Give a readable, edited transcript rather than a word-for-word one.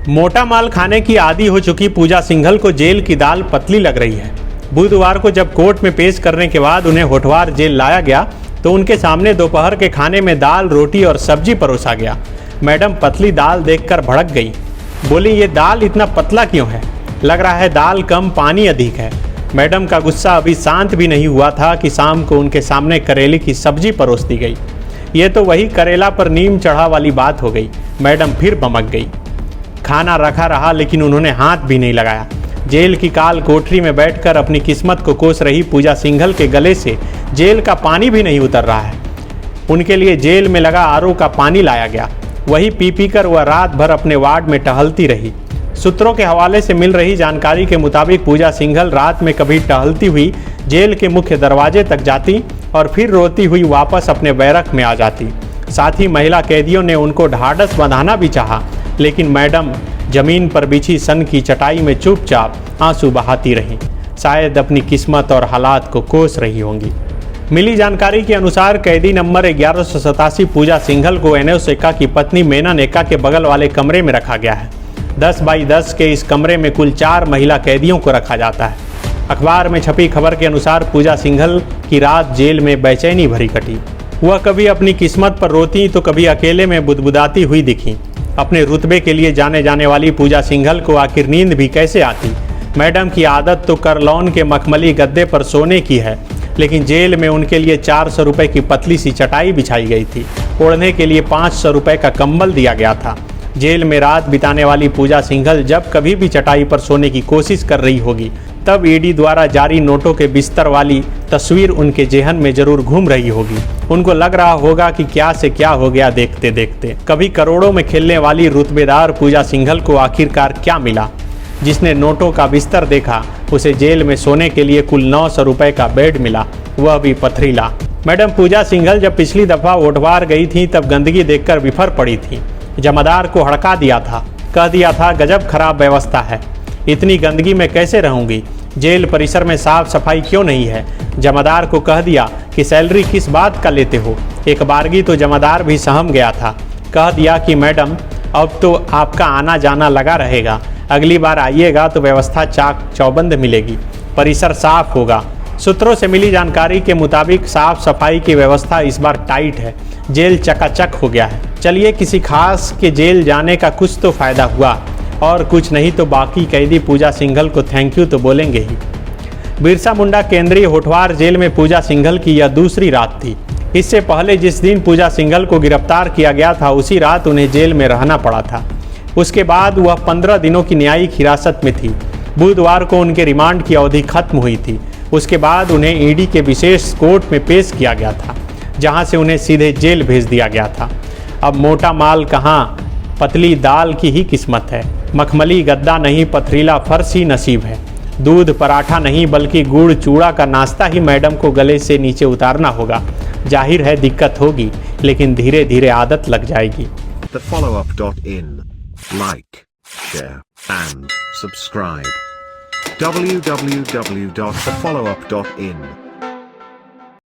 मोटा माल खाने की आदी हो चुकी पूजा सिंघल को जेल की दाल पतली लग रही है। बुधवार को जब कोर्ट में पेश करने के बाद उन्हें होठवार जेल लाया गया तो उनके सामने दोपहर के खाने में दाल, रोटी और सब्जी परोसा गया। मैडम पतली दाल देखकर भड़क गई। बोली, ये दाल इतना पतला क्यों है? लग रहा है दाल कम पानी अधिक है। मैडम का गुस्सा अभी शांत भी नहीं हुआ था कि शाम को उनके सामने करेले की सब्जी परोस दी गई। ये तो वही करेला पर नीम चढ़ा वाली बात हो गई। मैडम फिर बमक गई। खाना रखा रहा लेकिन उन्होंने हाथ भी नहीं लगाया। जेल की काल कोठरी में बैठकर अपनी किस्मत को कोस रही पूजा सिंघल के गले से जेल का पानी भी नहीं उतर रहा है। उनके लिए जेल में लगा आरओ का पानी लाया गया। वही पी कर वह रात भर अपने वार्ड में टहलती रही। सूत्रों के हवाले से मिल रही जानकारी के मुताबिक पूजा सिंघल रात में कभी टहलती हुई जेल के मुख्य दरवाजे तक जाती और फिर रोती हुई वापस अपने बैरक में आ जाती। साथ ही महिला कैदियों ने उनको ढाढ़स बंधाना भी चाहा, लेकिन मैडम जमीन पर बिछी सन की चटाई में चुपचाप आंसू बहाती रहीं। शायद अपनी किस्मत और हालात को कोस रही होंगी। मिली जानकारी के अनुसार कैदी नंबर 1187 पूजा सिंघल को एनोस एक्का की पत्नी मेनन एक्का के बगल वाले कमरे में रखा गया है। 10 बाई 10 के इस कमरे में कुल 4 महिला कैदियों को रखा जाता है। अखबार में छपी खबर के अनुसार पूजा सिंघल की रात जेल में बेचैनी भरी कटी। वह कभी अपनी किस्मत पर रोती तो कभी अकेले में बुदबुदाती हुई दिखी। अपने रुतबे के लिए जाने जाने वाली पूजा सिंघल को आखिर नींद भी कैसे आती? मैडम की आदत तो करलौन के मखमली गद्दे पर सोने की है, लेकिन जेल में उनके लिए 400 रुपये की पतली सी चटाई बिछाई गई थी। ओढ़ने के लिए 500 रुपये का कंबल दिया गया था। जेल में रात बिताने वाली पूजा सिंघल जब कभी भी चटाई पर सोने की कोशिश कर रही होगी तब ईडी द्वारा जारी नोटों के बिस्तर वाली तस्वीर उनके जेहन में जरूर घूम रही होगी। उनको लग रहा होगा कि क्या से क्या हो गया देखते देखते। कभी करोड़ों में खेलने वाली रुतबेदार पूजा सिंघल को आखिरकार क्या मिला? जिसने नोटों का बिस्तर देखा उसे जेल में सोने के लिए कुल 900 रुपये का बेड मिला, वह भी पथरीला। मैडम पूजा सिंघल जब पिछली दफा होठवार गई थी तब गंदगी देखकर बिफर पड़ी थी। जमादार को हड़का दिया था, कह दिया था गजब खराब व्यवस्था है, इतनी गंदगी में कैसे रहूंगी, जेल परिसर में साफ सफाई क्यों नहीं है। जमादार को कह दिया कि सैलरी किस बात का लेते हो। एक बारगी तो जमादार भी सहम गया था। कह दिया कि मैडम अब तो आपका आना जाना लगा रहेगा, अगली बार आइएगा तो व्यवस्था चाक चौबंद मिलेगी, परिसर साफ होगा। सूत्रों से मिली जानकारी के मुताबिक साफ सफाई की व्यवस्था इस बार टाइट है, जेल चकाचक हो गया है। चलिए किसी खास के जेल जाने का कुछ तो फायदा हुआ, और कुछ नहीं तो बाकी कैदी पूजा सिंघल को थैंक यू तो बोलेंगे ही। बिरसा मुंडा केंद्रीय होठवार जेल में पूजा सिंघल की यह दूसरी रात थी। इससे पहले जिस दिन पूजा सिंघल को गिरफ्तार किया गया था उसी रात उन्हें जेल में रहना पड़ा था। उसके बाद वह 15 दिनों की न्यायिक हिरासत में थी। बुधवार को उनके रिमांड की अवधि खत्म हुई थी। उसके बाद उन्हें ईडी के विशेष कोर्ट में पेश किया गया था, जहां से उन्हें सीधे जेल भेज दिया गया था। अब मोटा माल कहाँ, पतली दाल की ही किस्मत है। मखमली गद्दा नहीं, पथरीला फर्श ही नसीब है। दूध पराठा नहीं बल्कि गुड़ चूड़ा का नाश्ता ही मैडम को गले से नीचे उतारना होगा। जाहिर है दिक्कत होगी, लेकिन धीरे धीरे आदत लग जाएगी। TheFollowUp.in. Like, share, and subscribe. www.thefollowup.in